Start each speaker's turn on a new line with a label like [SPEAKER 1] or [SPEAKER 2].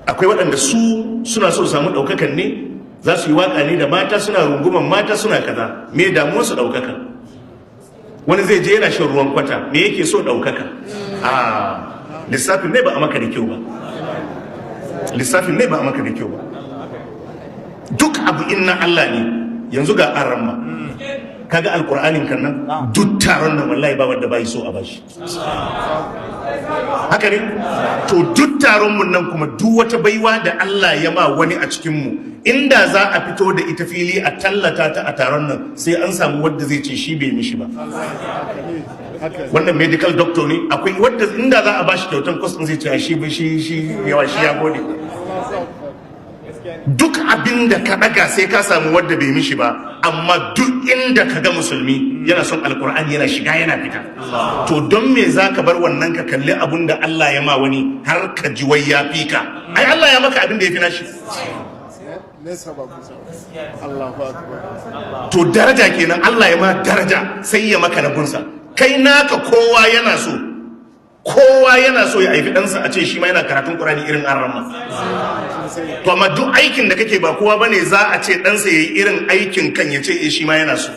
[SPEAKER 1] akwai waɗanda suna so samu ɗaukakan ne, za su yi waƙa ne da mata, suna runguman mata, suna kaza, me damuwar su ɗaukaka. Wani zai je yana shan ruwan kwata, me yake so ɗaukaka? Lissafin ne ba a maka da kyau ba, lissafin ne ba a maka da kyau ba. Duk abu inna Allah ne. Yanzu ga aramma, kaga alƙur'anin kan nan duk taron nan wallahi ba wanda bai so a bashi. Haka ne? To duk taron mun nan kuma duk wata baiwa da Allah ya ma wani a cikin mu, inda za a fito da ita fili a tallata ta a taron nan, sai an samu wanda zai ce shi bai mishi ba. Wannan medical doctor ne, akwai wanda inda za a bashi kyautan kwas din zai ce shi yawa shi ya gode. Duk abin da ka daga sai ka samu wanda bai mishi ba, amma duk inda ka ga musulmi yana son alkur'ani yana shiga yana fita. To don me za ka bar wannan ka kalli abin da Allah ya ma wani har ka ji wai ya fi ka? Ai Allah ya maka abin da ya fi nashi. To daraja kenan, Allah ya ma daraja sai ya maka rabunsa. Kai naka kowa yana so ya haifi ɗansa a ce shi ma yana karatun Qur'ani irin arama. To amma duk aikin da kake ba kowa bane za a ce ɗansa yayi irin aikin kan ya ce shi ma yana so.